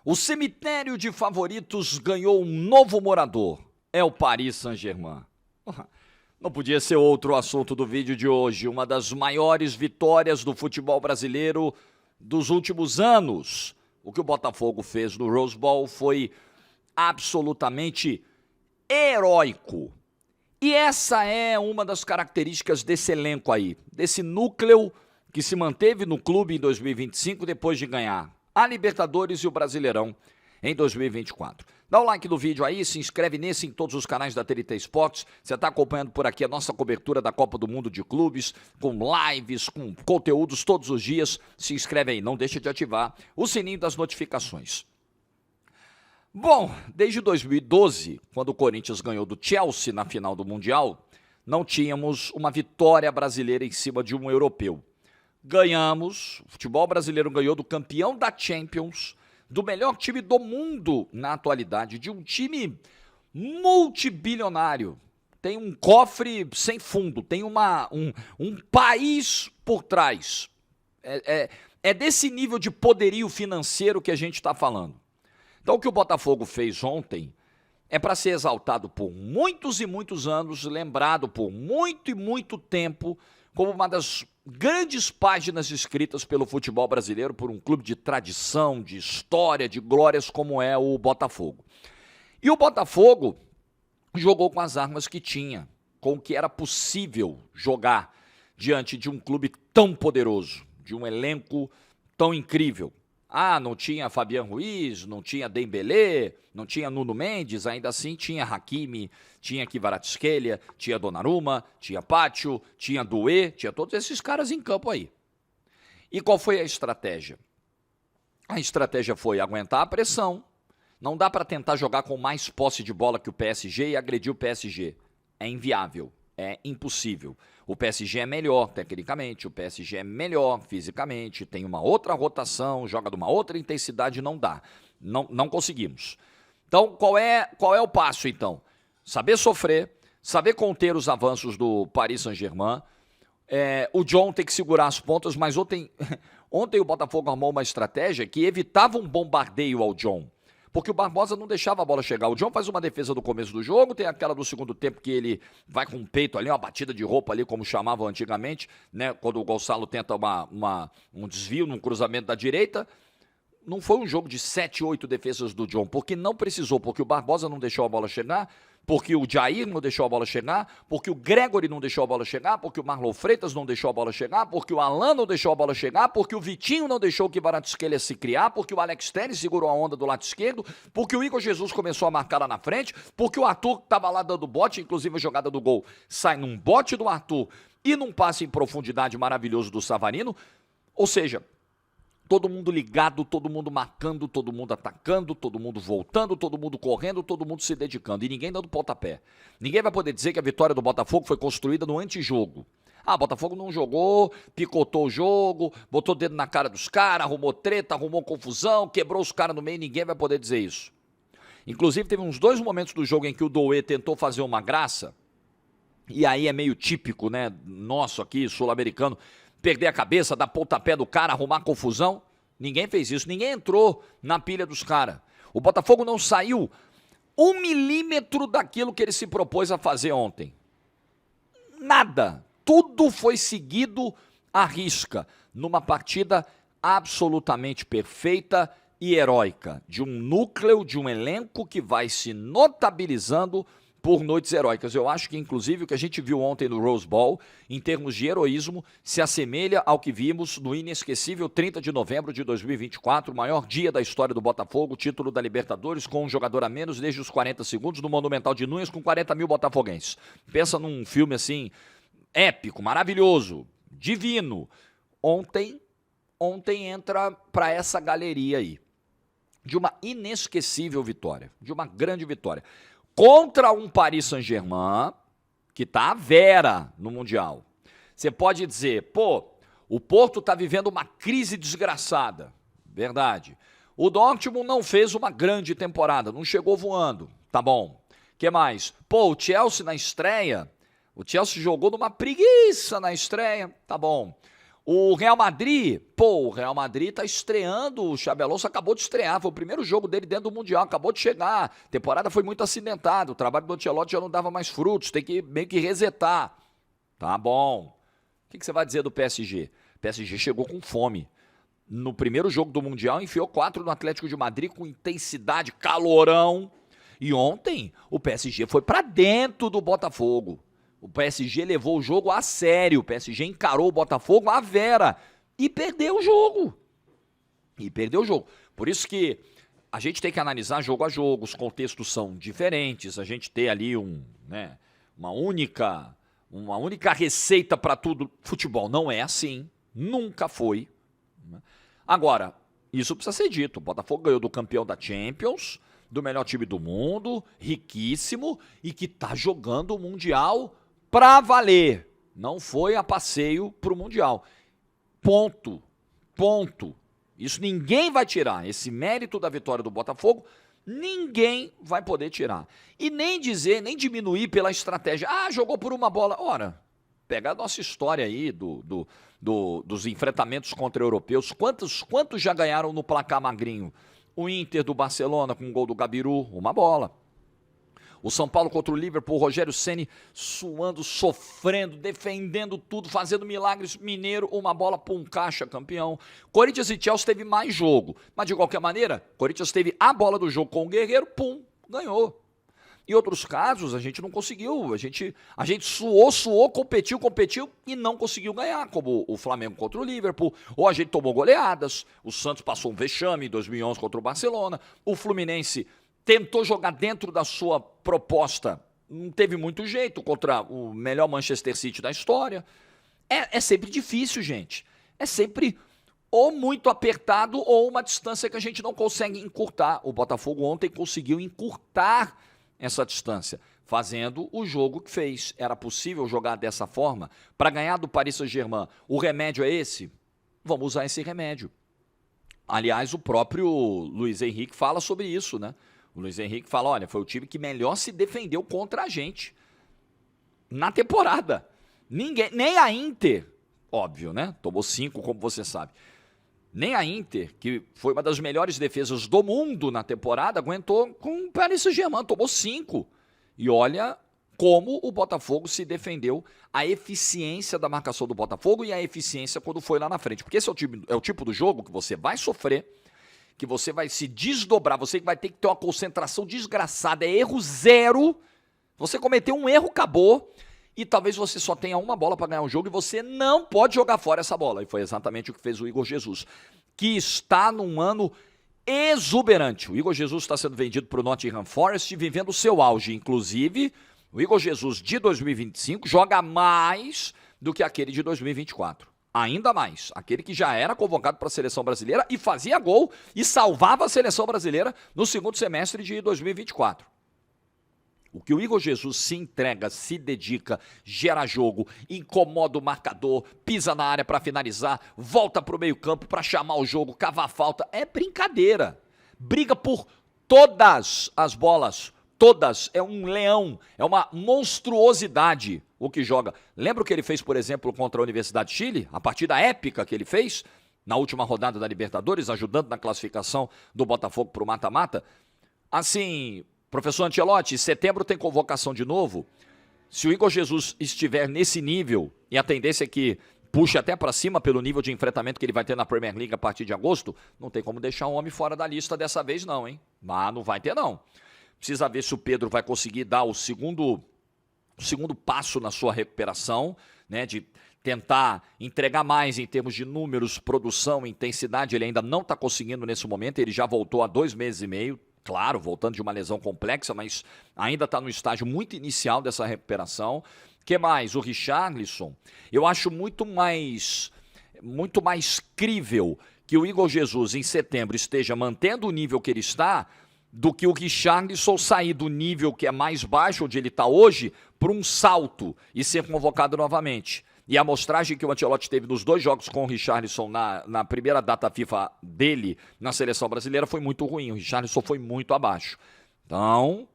O cemitério de favoritos ganhou um novo morador. É o Paris Saint-Germain. Não podia ser outro assunto do vídeo de hoje. Uma das maiores vitórias do futebol brasileiro dos últimos anos. O que o Botafogo fez no Rose Bowl foi absolutamente heróico. E essa é uma das características desse elenco aí, desse núcleo que se manteve no clube em 2025 depois de ganhar a Libertadores e o Brasileirão em 2024. Dá o like no vídeo aí, se inscreve nesse em todos os canais da TNT Esportes. Você está acompanhando por aqui a nossa cobertura da Copa do Mundo de Clubes, com lives, com conteúdos todos os dias. Se inscreve aí, não deixa de ativar o sininho das notificações. Bom, desde 2012, quando o Corinthians ganhou do Chelsea na final do Mundial, não tínhamos uma vitória brasileira em cima de um europeu. Ganhamos, o futebol brasileiro ganhou do campeão da Champions, do melhor time do mundo na atualidade, de um time multibilionário. Tem um cofre sem fundo, tem um país por trás. É desse nível de poderio financeiro que a gente está falando. Então o que o Botafogo fez ontem é para ser exaltado por muitos e muitos anos, lembrado por muito e muito tempo, como uma das grandes páginas escritas pelo futebol brasileiro por um clube de tradição, de história, de glórias como é o Botafogo. E o Botafogo jogou com as armas que tinha, com o que era possível jogar diante de um clube tão poderoso, de um elenco tão incrível. Ah, não tinha Fabian Ruiz, não tinha Dembélé, não tinha Nuno Mendes, ainda assim tinha Hakimi, tinha Kvaratskhelia, tinha Donnarumma, tinha Pacho, tinha Doué, tinha todos esses caras em campo aí. E qual foi a estratégia? A estratégia foi aguentar a pressão. Não dá para tentar jogar com mais posse de bola que o PSG e agredir o PSG. É inviável, é impossível. O PSG é melhor tecnicamente, o PSG é melhor fisicamente, tem uma outra rotação, joga de uma outra intensidade, não dá. Não conseguimos. Então, qual é o passo, então? Saber sofrer, saber conter os avanços do Paris Saint-Germain. O John tem que segurar as pontas, mas ontem o Botafogo armou uma estratégia que evitava um bombardeio ao John. Porque o Barbosa não deixava a bola chegar. O John faz uma defesa do começo do jogo, tem aquela do segundo tempo que ele vai com o peito ali, uma batida de roupa ali, como chamavam antigamente, né? Quando o Gonçalo tenta um desvio num cruzamento da direita. Não foi um jogo de 7, 8 defesas do John, porque não precisou, porque o Barbosa não deixou a bola chegar, porque o Jair não deixou a bola chegar, porque o Gregory não deixou a bola chegar, porque o Marlon Freitas não deixou a bola chegar, porque o Alan não deixou a bola chegar, porque o Vitinho não deixou o Kvaratskhelia se criar, porque o Alex Telles segurou a onda do lado esquerdo, porque o Igor Jesus começou a marcar lá na frente, porque o Arthur estava lá dando bote, inclusive a jogada do gol sai num bote do Arthur e num passe em profundidade maravilhoso do Savarino. Ou seja, todo mundo ligado, todo mundo marcando, todo mundo atacando, todo mundo voltando, todo mundo correndo, todo mundo se dedicando. E ninguém dando pontapé. Ninguém vai poder dizer que a vitória do Botafogo foi construída no antijogo. Ah, o Botafogo não jogou, picotou o jogo, botou o dedo na cara dos caras, arrumou treta, arrumou confusão, quebrou os caras no meio, ninguém vai poder dizer isso. Inclusive, teve uns 2 momentos do jogo em que o Doué tentou fazer uma graça, e aí é meio típico, né, nosso aqui, sul-americano, perder a cabeça, dar pontapé do cara, arrumar confusão. Ninguém fez isso, ninguém entrou na pilha dos caras. O Botafogo não saiu 1 milímetro daquilo que ele se propôs a fazer ontem. Nada. Tudo foi seguido à risca, numa partida absolutamente perfeita e heróica, de um núcleo, de um elenco que vai se notabilizando por noites heróicas. Eu acho que, inclusive, o que a gente viu ontem no Rose Bowl, em termos de heroísmo, se assemelha ao que vimos no inesquecível 30 de novembro de 2024, o maior dia da história do Botafogo, título da Libertadores, com um jogador a menos desde os 40 segundos, no Monumental de Núñez, com 40 mil botafoguenses. Pensa num filme, assim, épico, maravilhoso, divino. Ontem entra para essa galeria aí, de uma inesquecível vitória, de uma grande vitória. Contra um Paris Saint-Germain que está à vera no Mundial. Você pode dizer, pô, o Porto está vivendo uma crise desgraçada. Verdade. O Dortmund não fez uma grande temporada, não chegou voando. Tá bom. O que mais? Pô, o Chelsea na estreia, o Chelsea jogou numa preguiça na estreia. Tá bom. O Real Madrid, o Real Madrid tá estreando, o Xabi Alonso acabou de estrear, foi o primeiro jogo dele dentro do Mundial, acabou de chegar, a temporada foi muito acidentada, o trabalho do Ancelotti já não dava mais frutos, tem que meio que resetar. Tá bom. O que você vai dizer do PSG? O PSG chegou com fome. No primeiro jogo do Mundial, enfiou 4 no Atlético de Madrid com intensidade, calorão. E ontem, o PSG foi para dentro do Botafogo. O PSG levou o jogo a sério, o PSG encarou o Botafogo à vera e perdeu o jogo. Por isso que a gente tem que analisar jogo a jogo, os contextos são diferentes, a gente tem ali uma única receita para tudo. Futebol não é assim, nunca foi. Agora, isso precisa ser dito, o Botafogo ganhou do campeão da Champions, do melhor time do mundo, riquíssimo, e que tá jogando o Mundial pra valer. Não foi a passeio pro Mundial. Ponto. Isso ninguém vai tirar. Esse mérito da vitória do Botafogo, ninguém vai poder tirar. E nem dizer, nem diminuir pela estratégia. Jogou por uma bola. Ora, pega a nossa história aí dos enfrentamentos contra europeus. Quantos já ganharam no placar magrinho? O Inter do Barcelona com o gol do Gabiru, uma bola. O São Paulo contra o Liverpool, o Rogério Ceni suando, sofrendo, defendendo tudo, fazendo milagres. Mineiro, uma bola, caixa, campeão. Corinthians e Chelsea teve mais jogo, mas de qualquer maneira, Corinthians teve a bola do jogo com o Guerreiro, ganhou. Em outros casos, a gente não conseguiu, a gente suou, competiu e não conseguiu ganhar, como o Flamengo contra o Liverpool, ou a gente tomou goleadas, o Santos passou um vexame em 2011 contra o Barcelona, o Fluminense tentou jogar dentro da sua proposta, não teve muito jeito contra o melhor Manchester City da história. É sempre difícil, gente. É sempre ou muito apertado ou uma distância que a gente não consegue encurtar. O Botafogo ontem conseguiu encurtar essa distância, fazendo o jogo que fez. Era possível jogar dessa forma para ganhar do Paris Saint-Germain. O remédio é esse? Vamos usar esse remédio. Aliás, o próprio Luiz Henrique fala sobre isso, né? O Luiz Henrique fala, olha, foi o time que melhor se defendeu contra a gente na temporada. Nem a Inter, óbvio, né? Tomou 5, como você sabe. Nem a Inter, que foi uma das melhores defesas do mundo na temporada, aguentou com o Paris Saint-Germain, tomou 5. E olha como o Botafogo se defendeu, a eficiência da marcação do Botafogo e a eficiência quando foi lá na frente. Porque esse é o tipo do jogo que você vai sofrer, que você vai se desdobrar, você vai ter que ter uma concentração desgraçada, é erro zero. Você cometeu um erro, acabou. E talvez você só tenha uma bola para ganhar um jogo e você não pode jogar fora essa bola. E foi exatamente o que fez o Igor Jesus, que está num ano exuberante. O Igor Jesus está sendo vendido para o Nottingham Forest, vivendo o seu auge. Inclusive, o Igor Jesus de 2025 joga mais do que aquele de 2024. Ainda mais. Aquele que já era convocado para a seleção brasileira e fazia gol e salvava a seleção brasileira no segundo semestre de 2024. O que o Igor Jesus se entrega, se dedica, gera jogo, incomoda o marcador, pisa na área para finalizar, volta para o meio-campo para chamar o jogo, cavar falta, é brincadeira. Briga por todas as bolas, todas, é um leão, é uma monstruosidade o que joga. Lembra o que ele fez, por exemplo, contra a Universidade de Chile? A partida épica que ele fez na última rodada da Libertadores, ajudando na classificação do Botafogo para o mata-mata? Assim, professor Ancelotti, setembro tem convocação de novo. Se o Igor Jesus estiver nesse nível, e a tendência é que puxe até para cima pelo nível de enfrentamento que ele vai ter na Premier League a partir de agosto, não tem como deixar um homem fora da lista dessa vez não, hein? Mas não vai ter não. Precisa ver se o Pedro vai conseguir dar o segundo passo na sua recuperação, né, de tentar entregar mais em termos de números, produção, intensidade. Ele ainda não está conseguindo nesse momento, ele já voltou há 2 meses e meio, claro, voltando de uma lesão complexa, mas ainda está no estágio muito inicial dessa recuperação. O que mais? O Richarlison. Eu acho muito mais crível que o Igor Jesus em setembro esteja mantendo o nível que ele está do que o Richarlison sair do nível que é mais baixo, onde ele está hoje, para um salto e ser convocado novamente. E a amostragem que o Ancelotti teve nos 2 jogos com o Richarlison na primeira data FIFA dele na seleção brasileira foi muito ruim. O Richarlison foi muito abaixo. Então,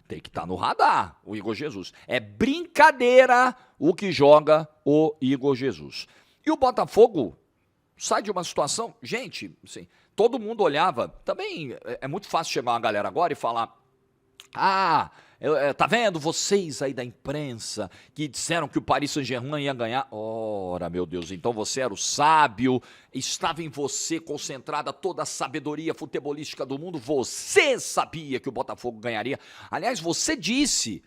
tem que estar no radar o Igor Jesus. É brincadeira o que joga o Igor Jesus. E E o Botafogo sai de uma situação... Gente, assim, todo mundo olhava... Também é muito fácil chegar uma galera agora e falar... tá vendo vocês aí da imprensa que disseram que o Paris Saint-Germain ia ganhar? Ora, meu Deus, então você era o sábio, estava em você concentrada toda a sabedoria futebolística do mundo, você sabia que o Botafogo ganharia. Aliás, você disse,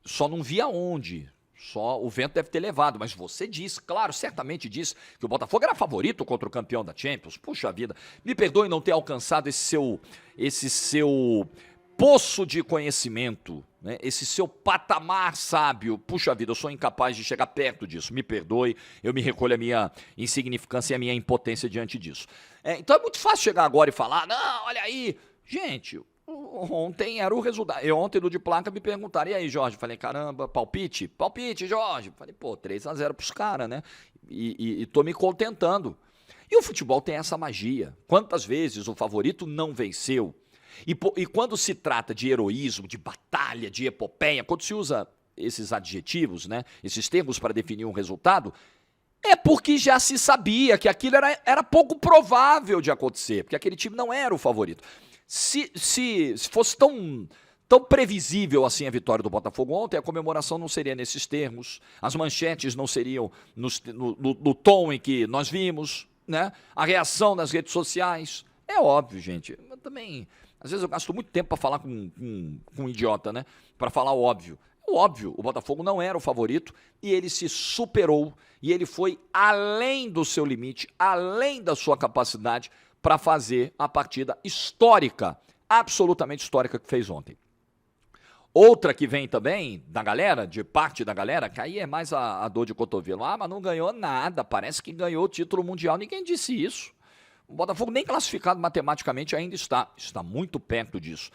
só não via onde, só o vento deve ter levado, mas você disse, claro, certamente disse que o Botafogo era favorito contra o campeão da Champions. Puxa vida, me perdoe não ter alcançado esse seu poço de conhecimento, né? Esse seu patamar sábio. Puxa vida, eu sou incapaz de chegar perto disso, me perdoe, eu me recolho a minha insignificância e a minha impotência diante disso. Então é muito fácil chegar agora e falar, não, olha aí, gente, ontem era o resultado. Ontem no de placa me perguntaram, e aí, Jorge? Falei, caramba, palpite, Jorge. Falei, pô, 3-0 pros caras, né? E tô me contentando. E o futebol tem essa magia. Quantas vezes o favorito não venceu? E quando se trata de heroísmo, de batalha, de epopeia, quando se usa esses adjetivos, né, esses termos para definir um resultado, é porque já se sabia que aquilo era pouco provável de acontecer, porque aquele time não era o favorito. Se fosse tão previsível assim a vitória do Botafogo ontem, a comemoração não seria nesses termos, as manchetes não seriam no tom em que nós vimos, né, a reação nas redes sociais. É óbvio, gente, eu também... Às vezes eu gasto muito tempo para falar com um idiota, né? Para falar o óbvio. O óbvio, o Botafogo não era o favorito e ele se superou e ele foi além do seu limite, além da sua capacidade para fazer a partida histórica, absolutamente histórica que fez ontem. Outra que vem também da galera, de parte da galera, que aí é mais a dor de cotovelo. Mas não ganhou nada, parece que ganhou o título mundial. Ninguém disse isso. O Botafogo nem classificado matematicamente ainda está muito perto disso.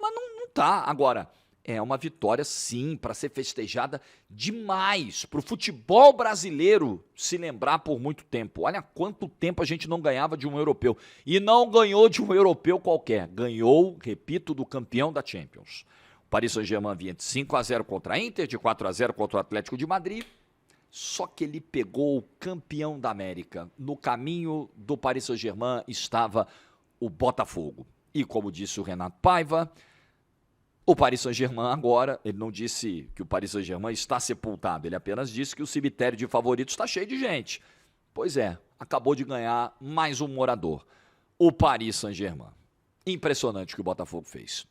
Mas não está. Agora, é uma vitória sim, para ser festejada demais, para o futebol brasileiro se lembrar por muito tempo. Olha quanto tempo a gente não ganhava de um europeu. E não ganhou de um europeu qualquer. Ganhou, repito, do campeão da Champions. O Paris Saint-Germain vinha de 5-0 contra a Inter, de 4-0 contra o Atlético de Madrid. Só que ele pegou o campeão da América. No caminho do Paris Saint-Germain estava o Botafogo. E como disse o Renato Paiva, o Paris Saint-Germain agora, ele não disse que o Paris Saint-Germain está sepultado, ele apenas disse que o cemitério de favoritos está cheio de gente. Pois é, acabou de ganhar mais um morador, o Paris Saint-Germain. Impressionante o que o Botafogo fez.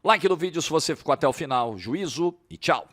Like no vídeo se você ficou até o final. Juízo e tchau.